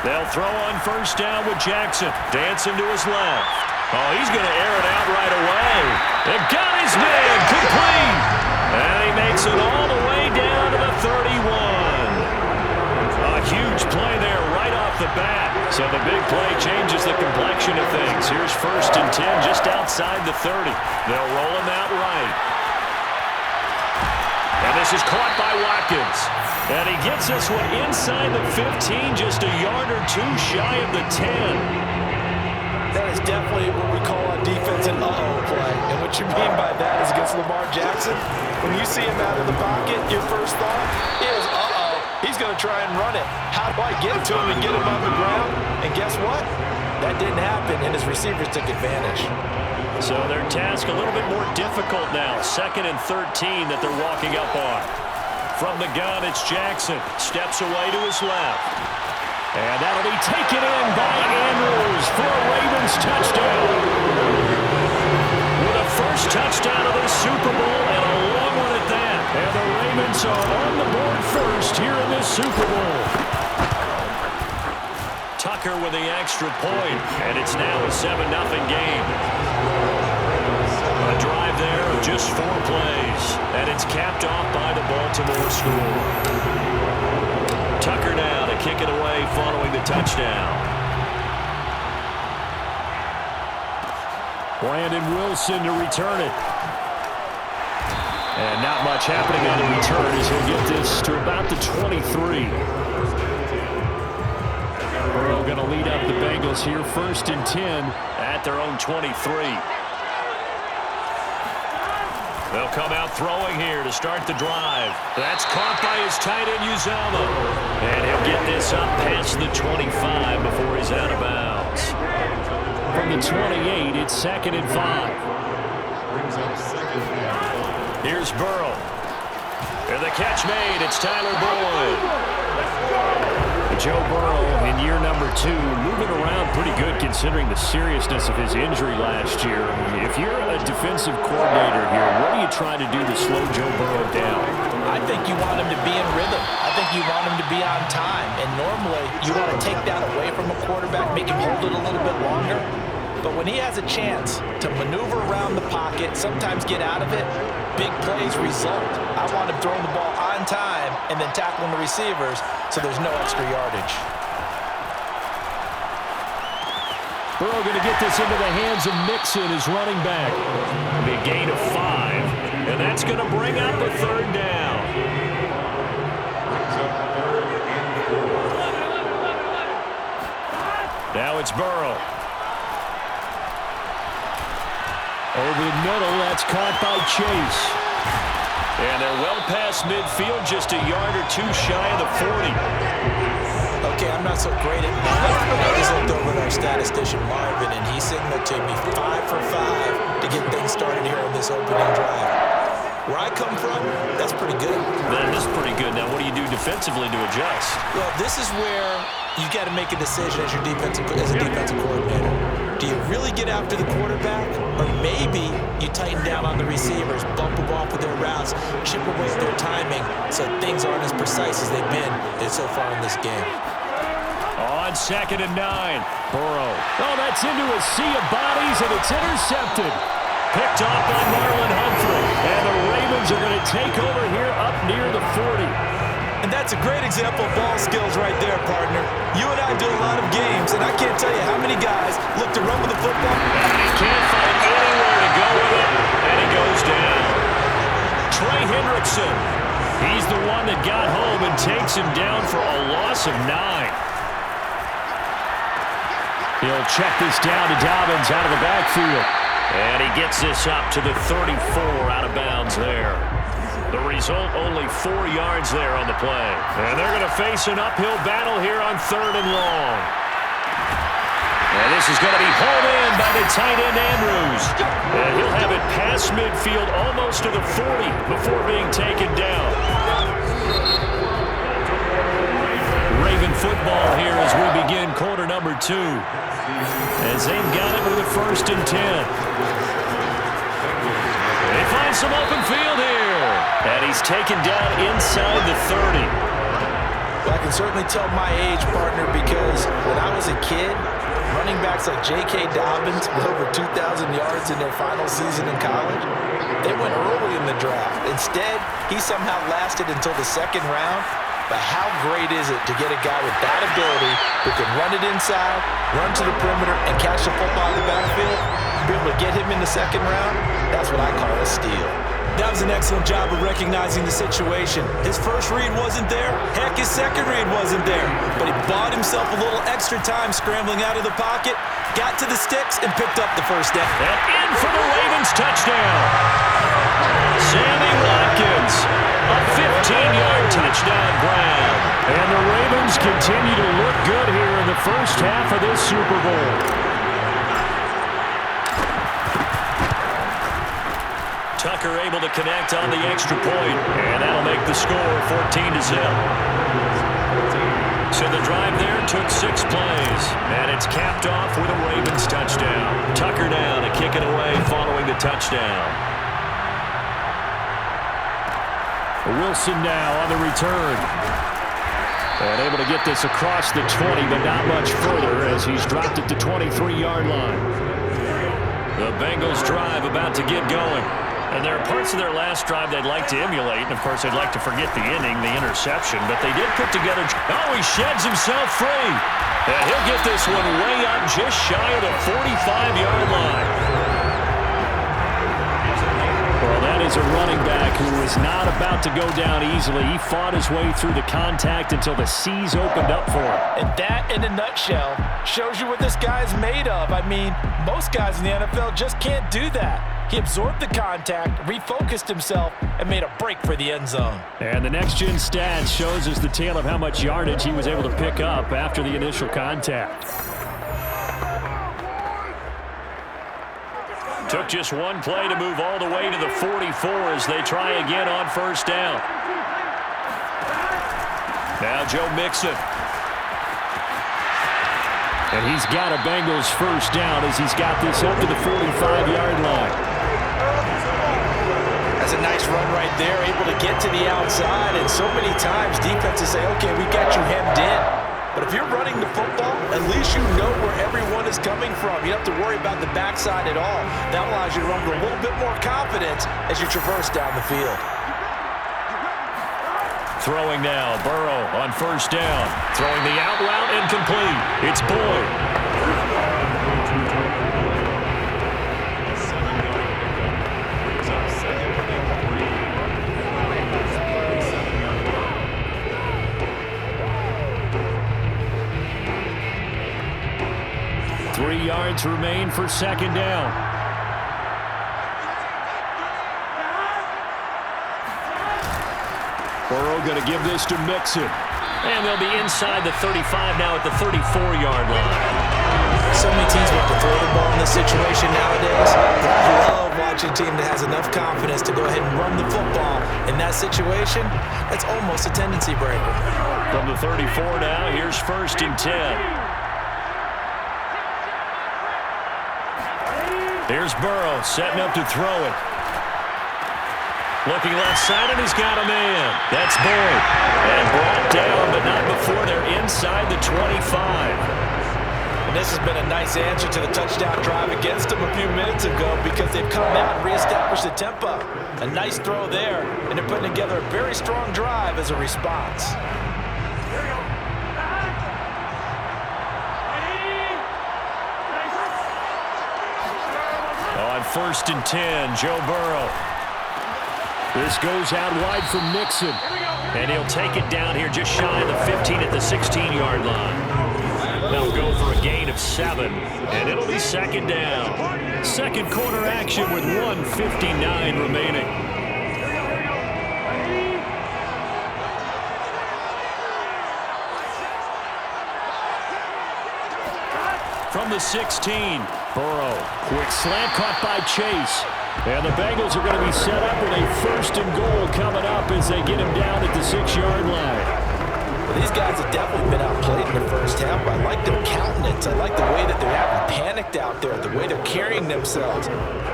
They'll throw on first down with Jackson. Dancing to his left. Oh, he's going to air it out right away. It got his man complete. And he makes it all the way down to the 31. A huge play there right off the bat. So the big play changes the complexion of things. Here's 1st and 10 just outside the 30. They'll roll him out right. And this is caught by Watkins. And he gets this one inside the 15, just a yard or two shy of the 10. That is definitely what we call a defense and uh-oh play. And what you mean by that is against Lamar Jackson, when you see him out of the pocket, your first thought is, uh-oh, he's going to try and run it. How do I get to him and get him on the ground? And guess what? That didn't happen, and his receivers took advantage. So their task a little bit more difficult now. 2nd and 13 that they're walking up on. From the gun, it's Jackson. Steps away to his left. And that'll be taken in by Andrews for a Ravens touchdown. With a first touchdown of the Super Bowl and a long one at that. And the Ravens are on the board first here in this Super Bowl. Tucker with the extra point, and it's now a 7-0 game. A drive there of just 4 plays, and it's capped off by the Baltimore score. Tucker now to kick it away following the touchdown. Brandon Wilson to return it. And not much happening on the return as he'll get this to about the 23. Burrow going to lead up the Bengals here, 1st and 10 at their own 23. They'll come out throwing here to start the drive. That's caught by his tight end, Uzama. And he'll get this up past the 25 before he's out of bounds. From the 28, it's 2nd and 5. Here's Burrow. And the catch made. It's Tyler Boyd. Joe Burrow in year number 2, moving around pretty good considering the seriousness of his injury last year. If you're a defensive coordinator here, what are you trying to do to slow Joe Burrow down? I think you want him to be in rhythm. I think you want him to be on time. And normally, you want to take that away from a quarterback, make him hold it a little bit longer. But when he has a chance to maneuver around the pocket, sometimes get out of it, big plays result. I want him throwing the ball on time and then tackling the receivers so there's no extra yardage. Burrow going to get this into the hands of Mixon, his running back. A big gain of 5, and that's going to bring up a 3rd down. Now it's Burrow. Over the middle, that's caught by Chase. And they're well past midfield, just a yard or 2 shy of the 40. Okay, I'm not so great at math. I just looked over at our statistician, Marvin, and he signaled to me 5 for 5 to get things started here on this opening drive. Where I come from, that's pretty good. That is pretty good. Now, what do you do defensively to adjust? Well, this is where you got to make a decision as a defensive coordinator. Do you really get after the quarterback, or maybe you tighten down on the receivers, bump them off with their routes, chip away at their timing, so things aren't as precise as they've been so far in this game? On 2nd and 9, Burrow. Oh, that's into a sea of bodies, and it's intercepted. Picked off by Marlon Humphrey. And the Ravens are going to take over here up near the 40. And that's a great example of ball skills right there, partner. You and I do a lot of games, and I can't tell you how many guys look to run with the football. And he can't find anywhere to go with it, and he goes down. Trey Hendrickson. He's the one that got home and takes him down for a loss of 9. He'll check this down to Dobbins out of the backfield. And he gets this up to the 34 out of bounds there. The result, only 4 yards there on the play. And they're going to face an uphill battle here on 3rd and long. And this is going to be hauled in by the tight end Andrews. And he'll have it past midfield almost to the 40 before being taken down. Raven football here as we begin quarter number 2. As they've got it with a 1st and 10. They find some open field here. And he's taken down inside the 30. Well, I can certainly tell my age, partner, because when I was a kid, running backs like J.K. Dobbins with over 2,000 yards in their final season in college, they went early in the draft. Instead, he somehow lasted until the second round. But how great is it to get a guy with that ability who can run it inside, run to the perimeter, and catch the football in the backfield? Be able to get him in the second round? That's what I call a steal. That was an excellent job of recognizing the situation. His first read wasn't there. Heck, his second read wasn't there. But he bought himself a little extra time scrambling out of the pocket, got to the sticks, and picked up the first down. And in for the Ravens touchdown. Sammy Watkins, a 15-yard touchdown grab. And the Ravens continue to look good here in the first half of this Super Bowl. Tucker able to connect on the extra point, and that'll make the score 14-0. So the drive there took 6 plays, and it's capped off with a Ravens touchdown. Tucker now to kick it away following the touchdown. Wilson now on the return. And able to get this across the 20, but not much further as he's dropped at the 23-yard line. The Bengals drive about to get going. And there are parts of their last drive they'd like to emulate. And, of course, they'd like to forget the inning, the interception. But they did put together. Oh, he sheds himself free. And he'll get this one way up just shy of the 45-yard line. Well, that is a running back who is not about to go down easily. He fought his way through the contact until the seas opened up for him. And that, in a nutshell, shows you what this guy's made of. I mean, most guys in the NFL just can't do that. He absorbed the contact, refocused himself, and made a break for the end zone. And the next-gen stats shows us the tale of how much yardage he was able to pick up after the initial contact. Took just one play to move all the way to the 44 as they try again on first down. Now Joe Mixon. And he's got a Bengals first down as he's got this up to the 45-yard line. That's a nice run right there, able to get to the outside. And so many times defenses say, okay, we got you hemmed in. But if you're running the football, at least you know where everyone is coming from. You don't have to worry about the backside at all. That allows you to run with a little bit more confidence as you traverse down the field. Throwing now, Burrow on first down. Throwing the out route incomplete. It's Boyd. 3 yards remain for second down. Burrow going to give this to Mixon. And they'll be inside the 35 now at the 34-yard line. So many teams want to throw the ball in this situation nowadays. But I love watching a team that has enough confidence to go ahead and run the football. In that situation, that's almost a tendency breaker. From the 34 now, here's first and 10. Here's Burrow setting up to throw it. Looking left side, and he's got a man. That's Boyd. And brought down, but not before they're inside the 25. And this has been a nice answer to the touchdown drive against them a few minutes ago because they've come out and reestablished the tempo. A nice throw there, and they're putting together a very strong drive as a response. On first and 10, Joe Burrow. This goes out wide from Mixon. And he'll take it down here just shy of the 15 at the 16-yard line. They'll go for a gain of 7. And it'll be second down. Second quarter action with 1:59 remaining. From the 16, Burrow. Quick slant caught by Chase. And the Bengals are going to be set up with a first and goal coming up as they get him down at the 6-yard line. Well, these guys have definitely been outplayed in the first half, but I like their countenance. I like the way that they're having panicked out there, the way they're carrying themselves.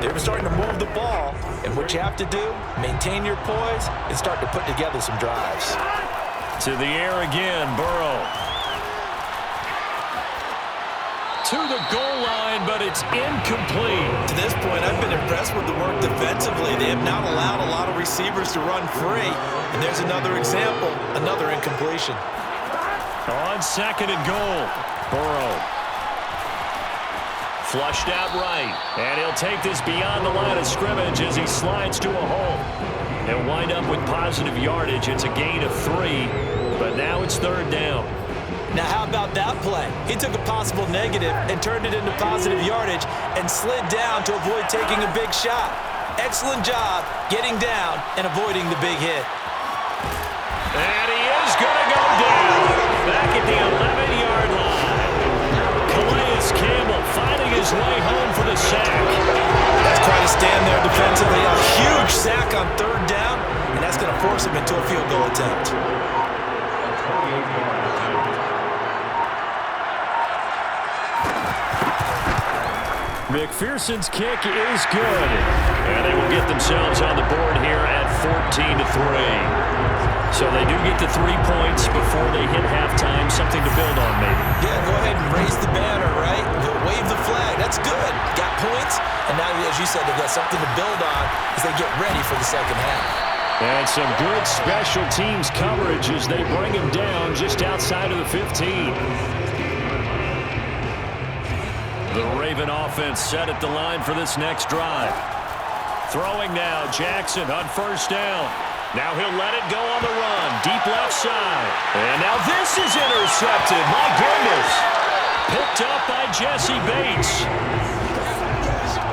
They're starting to move the ball, and what you have to do, maintain your poise and start to put together some drives. To the air again, Burrow. To the goal line, but it's incomplete. To this point, I've been impressed with the work defensively. They have not allowed a lot of receivers to run free. And there's another example, another incompletion. On second and goal, Burrow. Flushed out right. And he'll take this beyond the line of scrimmage as he slides to a hole. He'll wind up with positive yardage. It's a gain of 3, but now it's third down. Now, how about that play? He took a possible negative and turned it into positive yardage and slid down to avoid taking a big shot. Excellent job getting down and avoiding the big hit. And he is going to go down back at the 11-yard line. Calais Campbell finding his way home for the sack. That's quite a stand there defensively. A huge sack on third down, and that's going to force him into a field goal attempt. McPherson's kick is good. And they will get themselves on the board here at 14-3. So they do get the 3 points before they hit halftime. Something to build on, maybe. Yeah, go ahead and raise the banner, right? Wave the flag. That's good. Got points. And now, as you said, they've got something to build on as they get ready for the second half. And some good special teams coverage as they bring him down just outside of the 15. The Raven offense set at the line for this next drive. Throwing now, Jackson on first down. Now he'll let it go on the run. Deep left side. And now this is intercepted. My goodness. Picked up by Jesse Bates.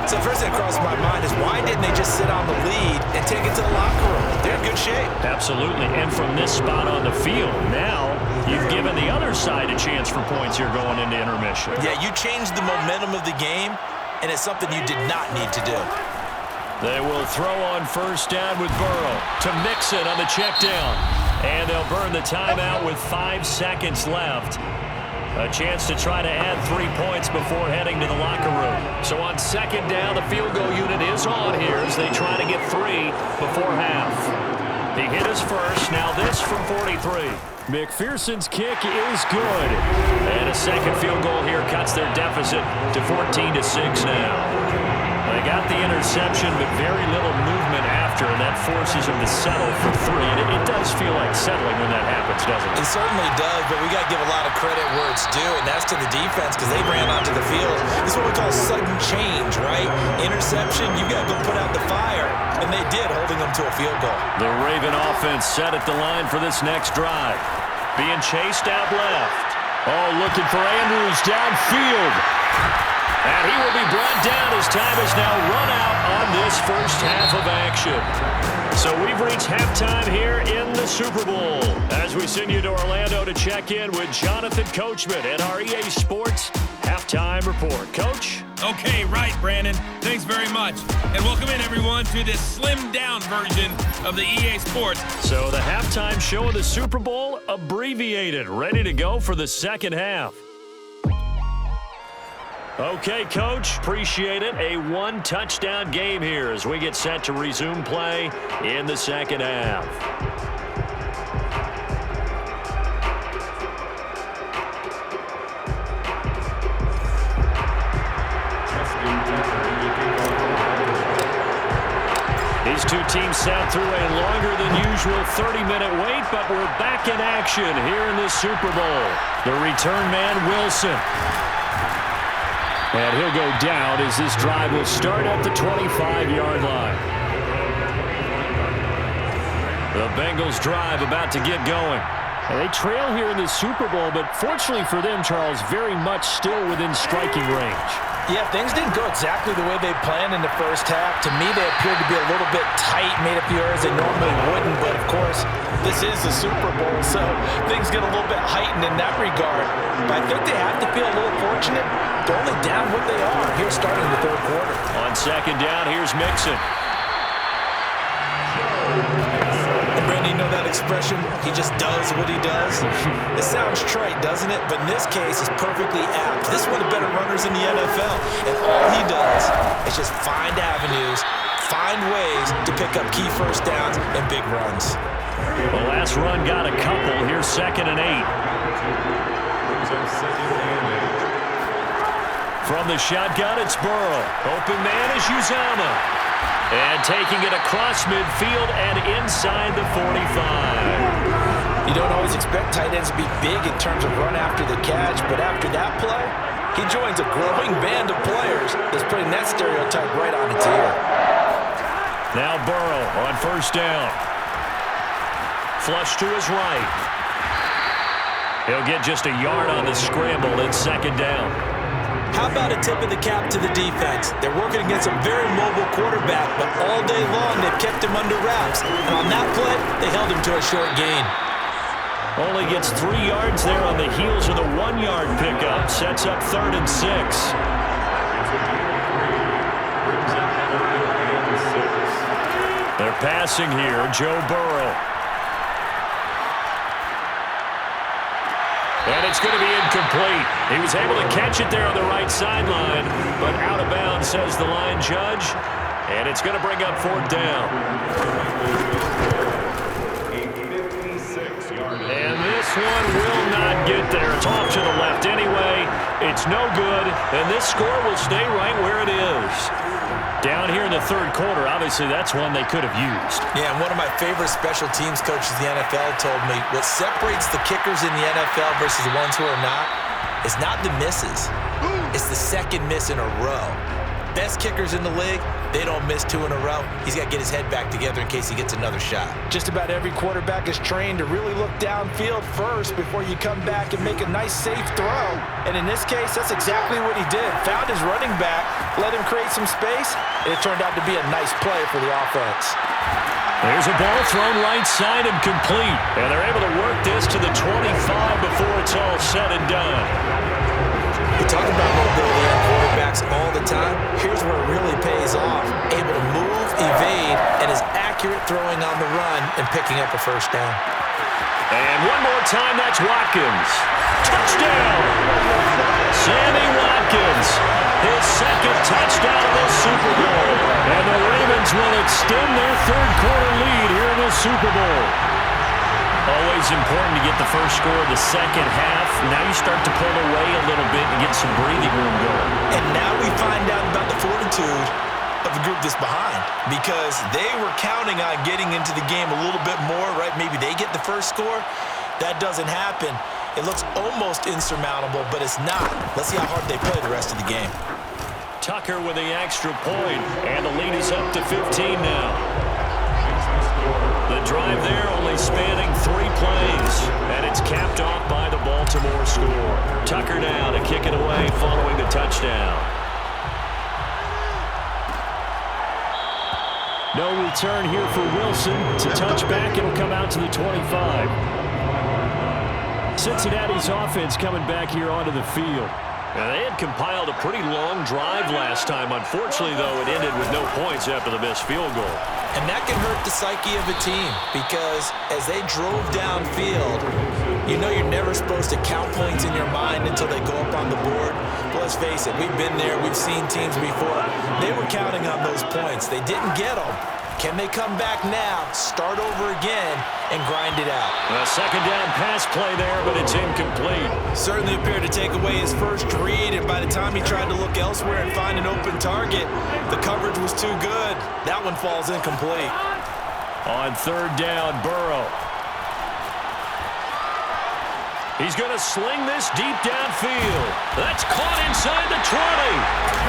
So first thing that crossed my mind is why didn't they just sit on the lead and take it to the locker room? They're in good shape. Absolutely. And from this spot on the field, now you've given the other side a chance for points here going into intermission. Yeah, you changed the momentum of the game, and it's something you did not need to do. They will throw on first down with Burrow to Mixon on the check down. And they'll burn the timeout with 5 seconds left. A chance to try to add 3 points before heading to the locker room. So on second down, the field goal unit is on here as they try to get 3 before half. He hit his first. Now this from 43. McPherson's kick is good. And a second field goal here cuts their deficit to 14-6 now. They got the interception, but very little movement after, and that forces them to settle for 3. And it does feel like settling when that happens, doesn't it? It certainly does, but we got to give a lot of credit where it's due, and that's to the defense because they ran onto the field. This is what we call sudden change, right? Interception, you got to go put out the fire, and they did, holding them to a field goal. The Raven offense set at the line for this next drive. Being chased out left. Oh, looking for Andrews downfield. And he will be brought down as time is now run out on this first half of action. So we've reached halftime here in the Super Bowl as we send you to Orlando to check in with Jonathan Coachman at our EA Sports Halftime Report. Coach? Okay, right, Brandon. Thanks very much. And welcome in, everyone, to this slimmed-down version of the EA Sports. So the halftime show of the Super Bowl, abbreviated, ready to go for the second half. Okay, Coach, appreciate it. A 1-touchdown game here as we get set to resume play in the second half. These two teams sat through a longer than usual 30-minute wait, but we're back in action here in this Super Bowl. The return man, Wilson. And he'll go down as this drive will start at the 25-yard line. The Bengals drive about to get going. And they trail here in the Super Bowl, but fortunately for them, Charles, very much still within striking range. Yeah, things didn't go exactly the way they planned in the first half. To me, they appeared to be a little bit tight, made a few errors they normally wouldn't. But, of course, this is the Super Bowl, so things get a little bit heightened in that regard. But I think they have to feel a little fortunate. They're only down what they are here starting the third quarter. On second down, here's Mixon. Brandon, you know that expression, he just does what he does? It sounds trite, doesn't it? But in this case, it's perfectly apt. This is one of the better runners in the NFL. And all he does is just find avenues, find ways to pick up key first downs and big runs. The last run got a couple. Here's 2nd and 8. From the shotgun, it's Burrow. Open man is Uzama. And taking it across midfield and inside the 45. You don't always expect tight ends to be big in terms of run after the catch, but after that play, he joins a growing band of players that's putting that stereotype right on its ear. Now Burrow on 1st down. Flush to his right. He'll get just a yard on the scramble. It's 2nd down. How about a tip of the cap to the defense? They're working against a very mobile quarterback, but all day long they've kept him under wraps. And on that play, they held him to a short gain. Only gets 3 yards there on the heels of the 1-yard pickup. Sets up 3rd and 6. They're passing here. Joe Burrow. And it's going to be incomplete. He was able to catch it there on the right sideline, but out of bounds, says the line judge. And it's going to bring up 4th down. And this one will not get there. It's off to the left anyway. It's no good, and this score will stay right where it is. Down here in the 3rd quarter, obviously that's one they could have used. Yeah, and one of my favorite special teams coaches in the NFL told me what separates the kickers in the NFL versus the ones who are not is not the misses. It's the 2nd miss in a row. Best kickers in the league, they don't miss 2 in a row. He's got to get his head back together in case he gets another shot. Just about every quarterback is trained to really look downfield first before you come back and make a nice, safe throw. And in this case, that's exactly what he did. Found his running back, let him create some space, and it turned out to be a nice play for the offense. There's a ball thrown right side and complete. And they're able to work this to the 25 before it's all said and done. We talk about mobility on quarterbacks all the time. Here's where it really pays off. Able to move, evade, and is accurate throwing on the run and picking up a 1st down. And one more time, that's Watkins. Touchdown! Sammy Watkins, his 2nd touchdown of the Super Bowl. And the Ravens will extend their 3rd quarter lead here in the Super Bowl. Always important to get the first score of the 2nd half. Now you start to pull away a little bit and get some breathing room going. And now we find out about the fortitude of the group that's behind, because they were counting on getting into the game a little bit more, right? Maybe they get the first score. That doesn't happen. It looks almost insurmountable, but it's not. Let's see how hard they play the rest of the game. Tucker with the extra point, and the lead is up to 15 now. The drive there only spanning 3 plays, and it's capped off by the Baltimore score. Tucker now to kick it away following the touchdown. No return here for Wilson. To touch back, it'll come out to the 25. Cincinnati's offense coming back here onto the field. Now, they had compiled a pretty long drive last time. Unfortunately, though, it ended with no points after the missed field goal. And that can hurt the psyche of a team, because as they drove downfield, you know you're never supposed to count points in your mind until they go up on the board. But let's face it, we've been there, we've seen teams before. They were counting on those points. They didn't get them. Can they come back now, start over again, and grind it out? A 2nd down pass play there, but it's incomplete. Certainly appeared to take away his first read, and by the time he tried to look elsewhere and find an open target, the coverage was too good. That one falls incomplete. On 3rd down, Burrow. He's going to sling this deep downfield. That's caught inside the 20.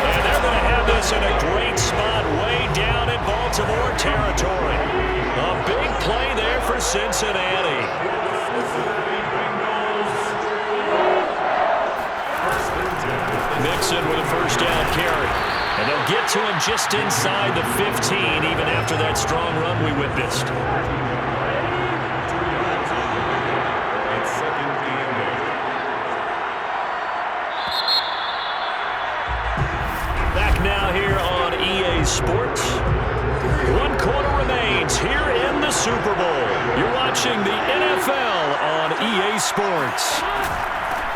And they're going to have this in a great spot way down in Baltimore territory. A big play there for Cincinnati. Mixon with a 1st down carry. And they'll get to him just inside the 15, even after that strong run we witnessed. Now here on EA Sports. 1 quarter remains here in the Super Bowl. You're watching the NFL on EA Sports.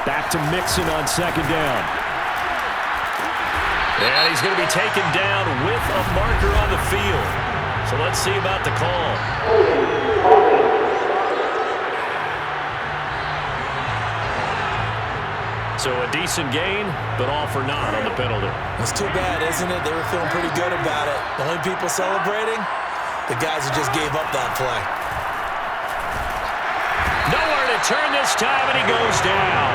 Back to Mixon on 2nd down. And he's going to be taken down with a marker on the field. So let's see about the call. So a decent gain, but all for naught on the penalty. It's too bad, isn't it? They were feeling pretty good about it. The only people celebrating, the guys who just gave up that play. Nowhere to turn this time, and he goes down.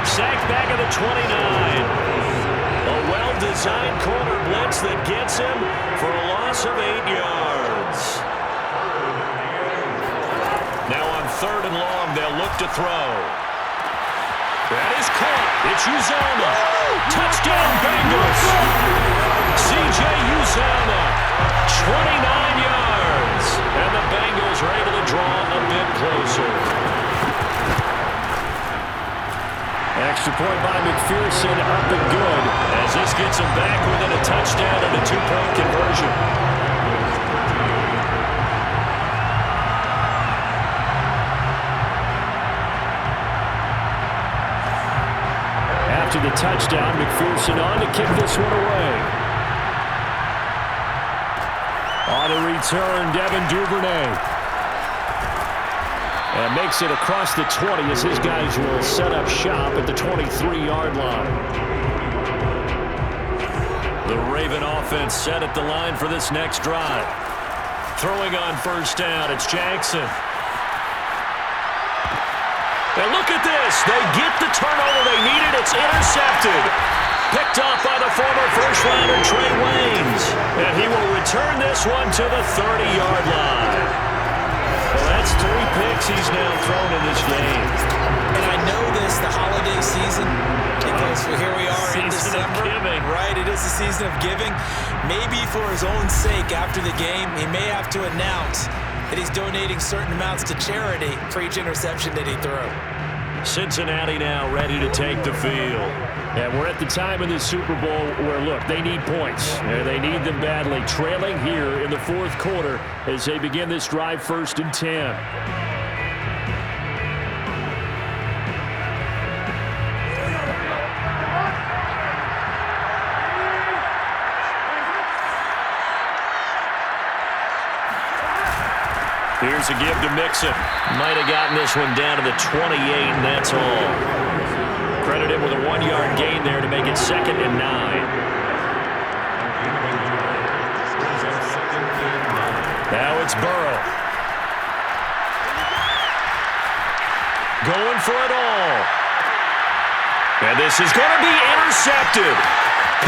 Sacked back at the 29. A well-designed corner blitz that gets him for a loss of 8 yards. Now on 3rd and long, they'll look to throw. That is caught. It's Uzomah. Touchdown, Bengals. C.J. Uzomah, 29 yards. And the Bengals are able to draw a bit closer. Extra point by McPherson, up and good, as this gets him back within a touchdown and a 2-point conversion. After the touchdown, McPherson on to kick this one away. On the return, Devin Duvernay. And makes it across the 20 as his guys will set up shop at the 23-yard line. The Raven offense set at the line for this next drive. Throwing on 1st down, it's Jackson. And look at this. They get the turnover they needed. It's intercepted. Picked off by the former first-rounder Trey Waynes. And he will return this one to the 30-yard line. Well, that's 3 picks he's now thrown in this game. And I know this, the holiday season, because here we are in December. Right, it is the season of giving. Maybe for his own sake after the game, he may have to announce that he's donating certain amounts to charity for each interception that he threw. Cincinnati now ready to take the field. And we're at the time in the Super Bowl where, look, they need points. And they need them badly. Trailing here in the 4th quarter as they begin this drive 1st and 10. Here's a give to Mixon. Might have gotten this one down to the 28, and that's all. Credit him with a 1-yard gain there to make it 2nd and 9. Now it's Burrow. Going for it all. And this is going to be intercepted.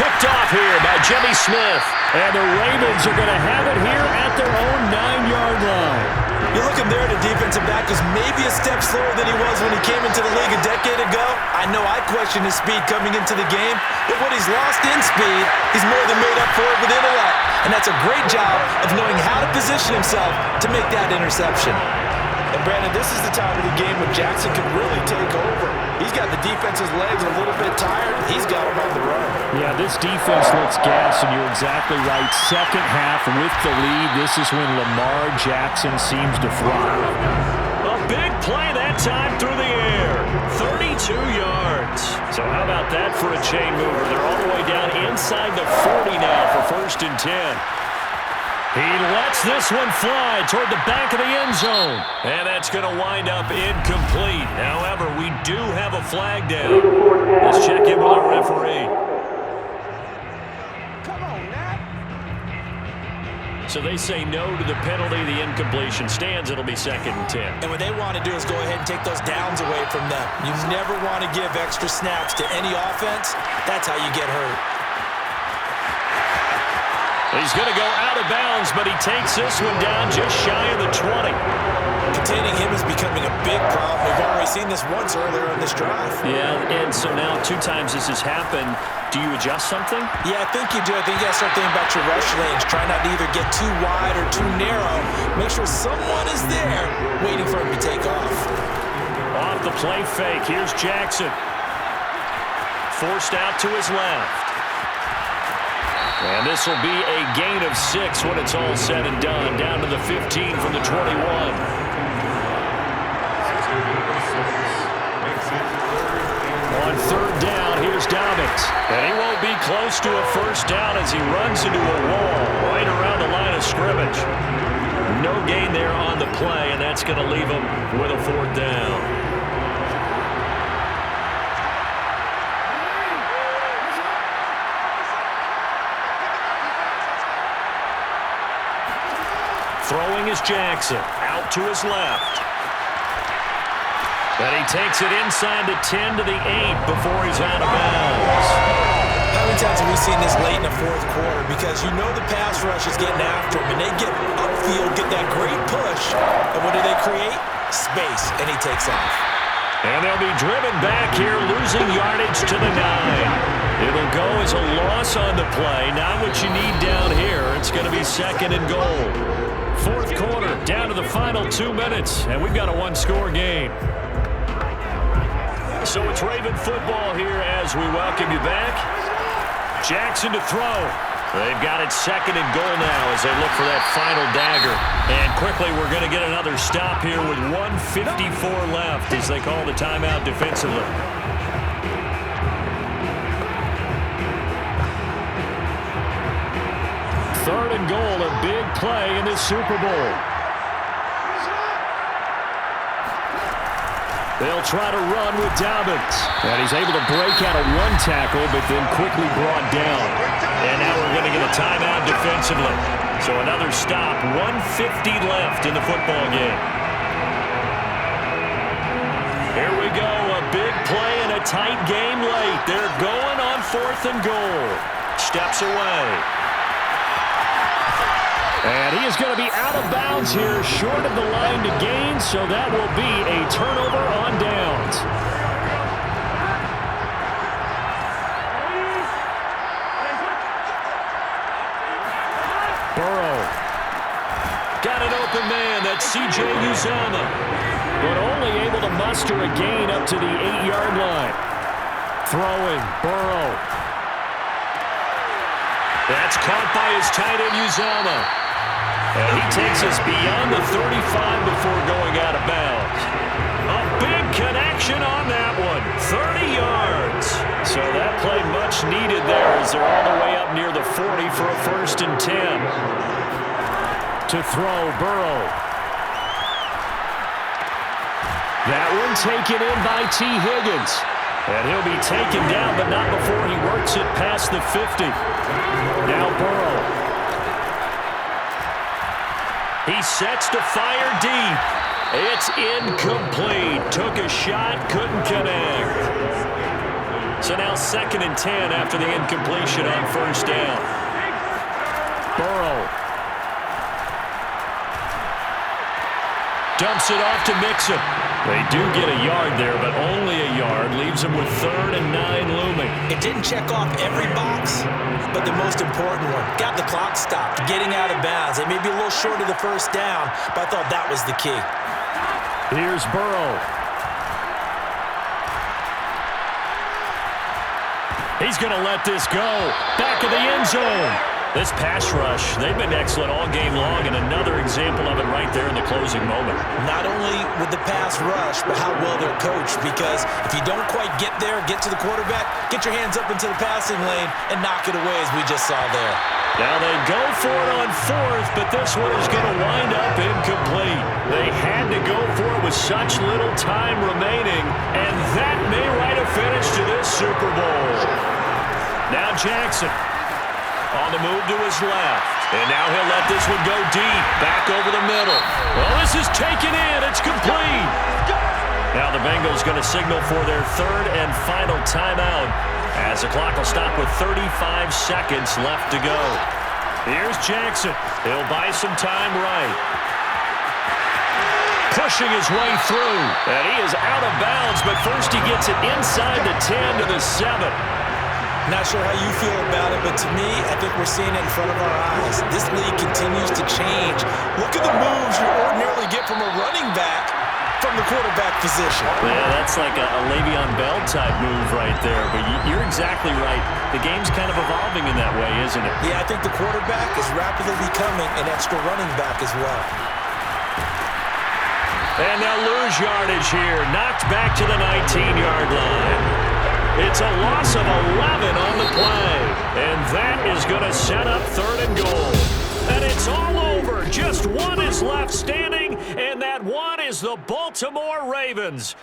Picked off here by Jimmy Smith. And the Ravens are going to have it here at their own 9-yard line. You're looking there at a defensive back who's maybe a step slower than he was when he came into the league a decade ago. I know I questioned his speed coming into the game, but what he's lost in speed, he's more than made up for it with intellect. And that's a great job of knowing how to position himself to make that interception. And Brandon, this is the time of the game when Jackson can really take over. He's got the defense's legs a little bit tired. He's got him on the run. Yeah, this defense looks gassed, and you're exactly right. 2nd half with the lead. This is when Lamar Jackson seems to thrive. A big play that time through the air. 32 yards. So how about that for a chain mover? They're all the way down inside the 40 now for 1st and 10. He lets this one fly toward the back of the end zone. And that's going to wind up incomplete. However, we do have a flag down. Let's check in with our referee. Come on, Nat. So they say no to the penalty. The incompletion stands. It'll be 2nd and 10. And what they want to do is go ahead and take those downs away from them. You never want to give extra snaps to any offense. That's how you get hurt. He's going to go out of bounds, but he takes this one down just shy of the 20. Containing him is becoming a big problem. We've already seen this once earlier in this drive. Yeah, and so now 2 times this has happened. Do you adjust something? Yeah, I think you do. I think you got to start thinking about your rush lanes. Try not to either get too wide or too narrow. Make sure someone is there waiting for him to take off. Off the play fake. Here's Jackson. Forced out to his left. And this will be a gain of 6 when it's all said and done. Down to the 15 from the 21. On 3rd down, here's Dobbins. And he won't be close to a 1st down as he runs into a wall right around the line of scrimmage. No gain there on the play, and that's going to leave him with a 4th down. Jackson out to his left. And he takes it inside the 10 to the 8 before he's out of bounds. How many times have we seen this late in the fourth quarter? Because you know the pass rush is getting after him, and they get upfield, get that great push, and what do they create? Space, and he takes off. And they'll be driven back here, losing yardage to the 9. It'll go as a loss on the play. Not what you need down here. It's going to be 2nd and goal. Fourth quarter, down to the final 2 minutes, and we've got a one-score game. So it's Raven football here as we welcome you back. Jackson to throw. They've got it 2nd and goal now as they look for that final dagger. And quickly, we're going to get another stop here with 1:54 left as they call the timeout defensively. Third and goal, a big play in this Super Bowl. They'll try to run with Dobbins. And he's able to break out of one tackle, but then quickly brought down. And now we're going to get a timeout defensively. So another stop, 1:50 left in the football game. Here we go, a big play and a tight game late. They're going on 4th and goal. Steps away. And he is going to be out of bounds here, short of the line to gain, so that will be a turnover on downs. Burrow. Got an open man, that's C.J. Uzomah, but only able to muster a gain up to the 8-yard line. Throwing, Burrow. That's caught by his tight end, Uzomah. And he takes us beyond the 35 before going out of bounds. A big connection on that one. 30 yards. So that play much needed there as they're all the way up near the 40 for a 1st and 10. To throw, Burrow. That one taken in by T. Higgins. And he'll be taken down, but not before he works it past the 50. Now Burrow. He sets to fire deep. It's incomplete. Took a shot, couldn't connect. So now 2nd and 10 after the incompletion on 1st down. Burrow. Dumps it off to Mixon. They do get a yard there, but only a yard. Leaves them with 3rd and 9 looming. It didn't check off every box, but the most important one. Got the clock stopped, getting out of bounds. They may be a little short of the 1st down, but I thought that was the key. Here's Burrow. He's going to let this go. Back of the end zone. This pass rush, they've been excellent all game long, and another example of it right there in the closing moment. Not only with the pass rush, but how well they're coached, because if you don't quite get there, get to the quarterback, get your hands up into the passing lane and knock it away as we just saw there. Now they go for it on 4th, but this one is going to wind up incomplete. They had to go for it with such little time remaining, and that may write a finish to this Super Bowl. Now Jackson. On the move to his left. And now he'll let this one go deep. Back over the middle. Well, this is taken in. It's complete. Now the Bengals going to signal for their 3rd and final timeout as the clock will stop with 35 seconds left to go. Here's Jackson. He'll buy some time right. Pushing his way through. And he is out of bounds, but first he gets it inside the 10 to the 7. Not sure how you feel about it, but to me, I think we're seeing it in front of our eyes. This league continues to change. Look at the moves you ordinarily get from a running back from the quarterback position. Yeah, that's like a Le'Veon Bell type move right there, but you're exactly right. The game's kind of evolving in that way, isn't it? Yeah, I think the quarterback is rapidly becoming an extra running back as well. And they'll lose yardage here. Knocked back to the 19-yard line. It's a loss of 11 on the play. And that is going to set up 3rd and goal. And it's all over. Just one is left standing, and that one is the Baltimore Ravens.